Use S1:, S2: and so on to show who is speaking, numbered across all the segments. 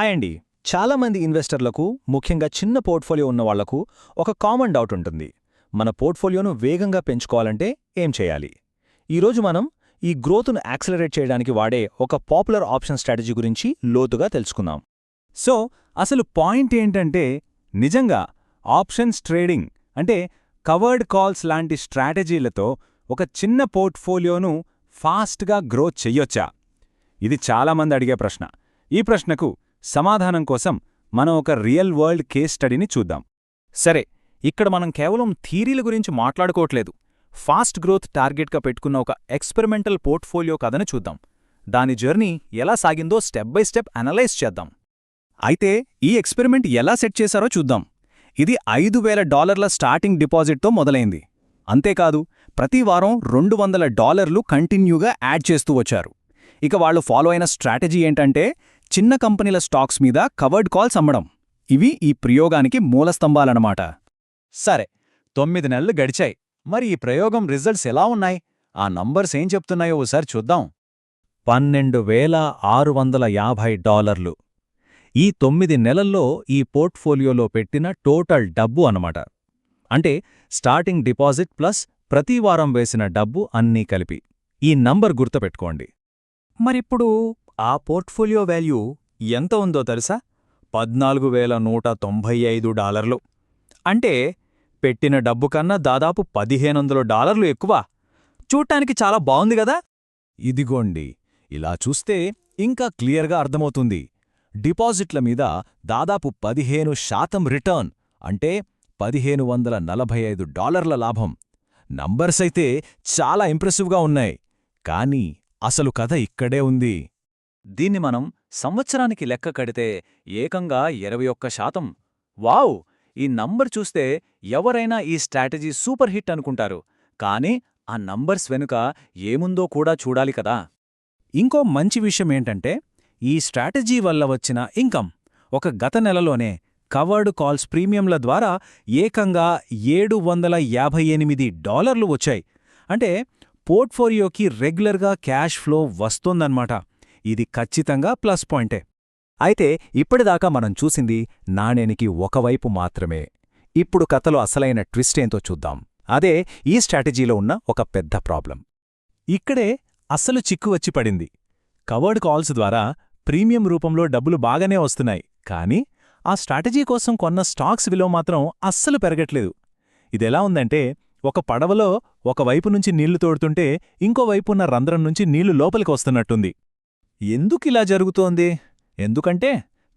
S1: Hi అండి. చాలామంది ఇన్వెస్టర్లకు, ముఖ్యంగా చిన్న పోర్ట్ఫోలియో ఉన్న వాళ్లకు ఒక కామన్ డౌట్ ఉంటుంది. మన పోర్ట్ఫోలియోను వేగంగా పెంచుకోవాలంటే ఏం చేయాలి? ఈరోజు మనం ఈ గ్రోత్ను యాక్సిలరేట్ చేయడానికి వాడే ఒక పాపులర్ ఆప్షన్ స్ట్రాటజీ గురించి లోతుగా తెలుసుకుందాం.
S2: సో అసలు పాయింట్ ఏంటంటే, నిజంగా ఆప్షన్స్ ట్రేడింగ్ అంటే కవర్డ్ కాల్స్ లాంటి స్ట్రాటజీలతో ఒక చిన్న పోర్ట్ఫోలియోను ఫాస్ట్గా గ్రోత్ చెయ్యొచ్చా? ఇది చాలామంది అడిగే ప్రశ్న. ఈ ప్రశ్నకు సమాధానం కోసం మనం ఒక రియల్ వరల్డ్ కేస్ స్టడీని చూద్దాం.
S1: సరే, ఇక్కడ మనం కేవలం థీరీల గురించి మాట్లాడుకోవట్లేదు. ఫాస్ట్ గ్రోత్ టార్గెట్గా పెట్టుకున్న ఒక ఎక్స్పెరిమెంటల్ పోర్ట్ఫోలియో కథను చూద్దాం. దాని జర్నీ ఎలా సాగిందో స్టెప్ బై స్టెప్ అనలైజ్ చేద్దాం.
S2: అయితే ఈ ఎక్స్పెరిమెంట్ ఎలా సెట్ చేశారో చూద్దాం. ఇది $5,000 స్టార్టింగ్ డిపాజిట్తో మొదలైంది. అంతేకాదు, ప్రతి వారం $200 కంటిన్యూగా యాడ్ చేస్తూ వచ్చారు. ఇక వాళ్ళు ఫాలో అయిన స్ట్రాటజీ ఏంటంటే, చిన్న కంపెనీల స్టాక్స్ మీద కవర్డ్ కాల్స్ అమ్మడం. ఇవి ఈ ప్రయోగానికి మూలస్తంభాలన్నమాట.
S1: సరే, 9 నెలలు గడిచాయి. మరి ఈ ప్రయోగం రిజల్ట్స్ ఎలా ఉన్నాయి? ఆ నంబర్స్ ఏం చెప్తున్నాయో ఓసారి చూద్దాం.
S2: $12,650. ఈ 9 నెలల్లో ఈ పోర్ట్ఫోలియోలో పెట్టిన టోటల్ డబ్బు అన్నమాట. అంటే స్టార్టింగ్ డిపాజిట్ ప్లస్ ప్రతివారం వేసిన డబ్బు అన్నీ కలిపి. ఈ నంబర్ గుర్తుపెట్టుకోండి.
S1: మరిప్పుడు ఆ పోర్ట్ఫోలియో వాల్యూ ఎంత ఉందో తెలుసా? $14,195. అంటే పెట్టిన డబ్బు కన్నా దాదాపు $1,500 ఎక్కువ. చూడ్డానికి చాలా బావుంది గదా?
S2: ఇదిగోండి, ఇలా చూస్తే ఇంకా క్లియర్గా అర్థమవుతుంది. డిపాజిట్ల మీద దాదాపు 15% రిటర్న్, అంటే $1,545 లాభం. నంబర్సైతే చాలా ఇంప్రెసివ్గా ఉన్నాయి. కానీ అసలు కథ ఇక్కడే ఉంది.
S1: దీన్ని మనం సంవత్సరానికి లెక్క కడితే ఏకంగా 21%. వావ్! ఈ నంబర్ చూస్తే ఎవరైనా ఈ స్ట్రాటజీ సూపర్ హిట్ అనుకుంటారు. కానీ ఆ నంబర్స్ వెనుక ఏముందో కూడా చూడాలి కదా.
S2: ఇంకో మంచి విషయమేంటంటే, ఈ స్ట్రాటజీ వల్ల వచ్చిన ఇన్కమ్ ఒక గత నెలలోనే కవర్డ్ కాల్స్ ప్రీమియంల ద్వారా ఏకంగా $758 వచ్చాయి. అంటే పోర్ట్ఫోలియోకి రెగ్యులర్గా క్యాష్ ఫ్లో వస్తోందన్నమాట. ఇది ఖచ్చితంగా ప్లస్ పాయింటే. అయితే ఇప్పటిదాకా మనం చూసింది నాణేనికి ఒకవైపు మాత్రమే. ఇప్పుడు కథలో అసలైన ట్విస్ట్ ఏంతో చూద్దాం. అదే ఈ స్ట్రాటజీలో ఉన్న ఒక పెద్ద ప్రాబ్లం. ఇక్కడే అస్సలు చిక్కు వచ్చి పడింది. కవర్డ్ కాల్స్ ద్వారా ప్రీమియం రూపంలో డబ్బులు బాగానే వస్తున్నాయి, కానీ ఆ స్ట్రాటజీ కోసం కొన్న స్టాక్స్ విలువ మాత్రం అస్సలు పెరగట్లేదు. ఇదెలా ఉందంటే, ఒక పడవలో ఒకవైపు నుంచి నీళ్లు తోడుతుంటే ఇంకోవైపున్న రంధ్రం నుంచి నీళ్లు లోపలికి వస్తున్నట్టుంది. ఎందుకిలా జరుగుతోంది? ఎందుకంటే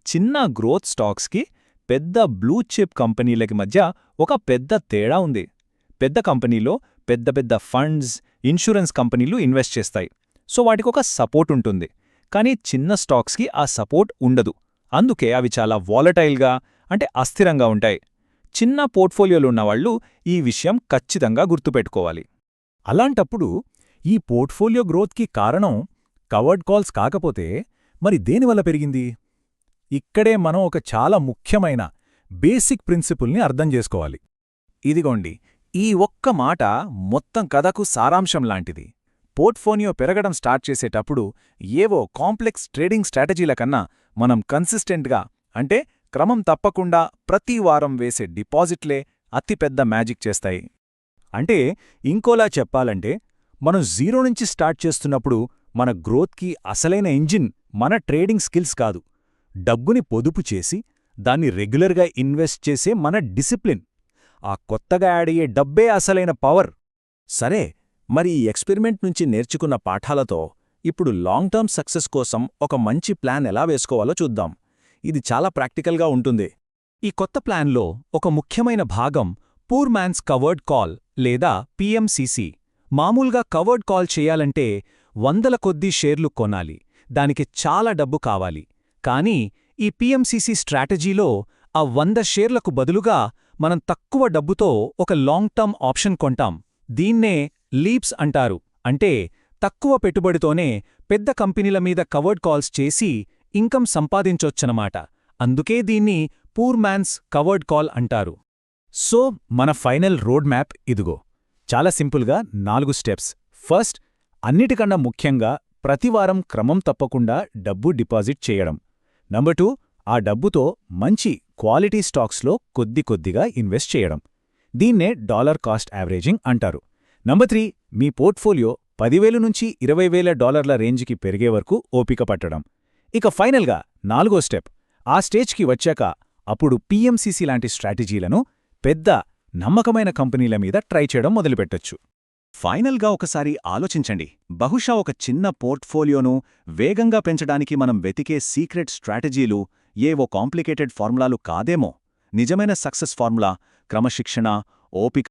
S2: చిన్న గ్రోత్ స్టాక్స్కి పెద్ద బ్లూ చిప్ కంపెనీలకి మధ్య ఒక పెద్ద తేడా ఉంది. పెద్ద కంపెనీలో పెద్ద పెద్ద ఫండ్స్, ఇన్సూరెన్స్ కంపెనీలు ఇన్వెస్ట్ చేస్తాయి. సో వాటికొక సపోర్ట్ ఉంటుంది. కానీ చిన్న స్టాక్స్కి ఆ సపోర్ట్ ఉండదు. అందుకే అవి చాలా వాలటైల్గా, అంటే అస్థిరంగా ఉంటాయి. చిన్న పోర్ట్ఫోలియోలు ఉన్నవాళ్లు ఈ విషయం ఖచ్చితంగా గుర్తుపెట్టుకోవాలి. అలాంటప్పుడు ఈ పోర్ట్ఫోలియో గ్రోత్కి కారణం కవర్డ్ కాల్స్ కాకపోతే మరి దేనివల్ల పెరిగింది? ఇక్కడే మనం ఒక చాలా ముఖ్యమైన బేసిక్ ప్రిన్సిపుల్ని అర్థం చేసుకోవాలి. ఇదిగోండి, ఈ ఒక్క మాట మొత్తం కథకు సారాంశం లాంటిది. పోర్ట్ఫోలియో పెరగడం స్టార్ట్ చేసేటప్పుడు ఏవో కాంప్లెక్స్ ట్రేడింగ్ స్ట్రాటజీల కన్నా మనం కన్సిస్టెంట్గా, అంటే క్రమం తప్పకుండా ప్రతి వారం వేసే డిపాజిట్లే అతిపెద్ద మ్యాజిక్ చేస్తాయి. అంటే ఇంకోలా చెప్పాలంటే, మనం జీరో నుంచి స్టార్ట్ చేస్తున్నప్పుడు మన గ్రోత్కి అసలైన ఇంజిన్ మన ట్రేడింగ్ స్కిల్స్ కాదు, డబ్బుని పొదుపు చేసి దాన్ని రెగ్యులర్గా ఇన్వెస్ట్ చేసే మన డిసిప్లిన్. ఆ కొత్తగా యాడ్ అయ్యే డబ్బే అసలైన పవర్. సరే, మరి ఈ ఎక్స్పెరిమెంట్ నుంచి నేర్చుకున్న పాఠాలతో ఇప్పుడు లాంగ్ టర్మ్ సక్సెస్ కోసం ఒక మంచి ప్లాన్ ఎలా వేసుకోవాలో చూద్దాం. ఇది చాలా ప్రాక్టికల్గా ఉంటుంది. ఈ కొత్త ప్లాన్లో ఒక ముఖ్యమైన భాగం పూర్ మ్యాన్స్ కవర్డ్ కాల్ లేదా PMCC. మామూలుగా కవర్డ్ కాల్ చేయాలంటే వందల కొద్దీ షేర్లు కొనాలి, దానికి చాలా డబ్బు కావాలి. కానీ ఈ PMCC స్ట్రాటజీలో ఆ 100 షేర్లకు బదులుగా మనం తక్కువ డబ్బుతో ఒక లాంగ్ టర్మ్ ఆప్షన్ కొంటాం. దీన్నే లీప్స్ అంటారు. అంటే తక్కువ పెట్టుబడితోనే పెద్ద కంపెనీల మీద కవర్డ్ కాల్స్ చేసి ఇన్కమ్ సంపాదించొచ్చనమాట. అందుకే దీన్ని పూర్ మ్యాన్స్ కవర్డ్ కాల్ అంటారు. సో మన ఫైనల్ రోడ్ మ్యాప్ ఇదిగో. చాలా సింపుల్గా 4 స్టెప్స్. ఫస్ట్, అన్నిటికన్నా ముఖ్యంగా ప్రతివారం క్రమం తప్పకుండా డబ్బు డిపాజిట్ చేయడం. నంబర్ 2, ఆ డబ్బుతో మంచి క్వాలిటీ స్టాక్స్లో కొద్దిగా ఇన్వెస్ట్ చేయడం. దీన్నే డాలర్ కాస్ట్ యావరేజింగ్ అంటారు. నంబర్ 3, మీ పోర్ట్ఫోలియో 10,000 నుంచి 20,000 డాలర్ల రేంజ్కి పెరిగే వరకు ఓపిక పట్టడం. ఇక ఫైనల్గా 4వ స్టెప్, ఆ స్టేజ్కి వచ్చాక అప్పుడు PMCC లాంటి స్ట్రాటజీలను పెద్ద నమ్మకమైన కంపెనీల మీద ట్రై చేయడం మొదలుపెట్టొచ్చు.
S1: ఫైనల్గా ఒకసారి ఆలోచించండి. బహుశా ఒక చిన్న పోర్ట్ఫోలియోను వేగంగా పెంచడానికి మనం వెతికే సీక్రెట్ స్ట్రాటజీలు ఏవో కాంప్లికేటెడ్ ఫార్ములాలు కాదేమో. నిజమైన సక్సెస్ ఫార్ములా క్రమశిక్షణ, ఓపిక,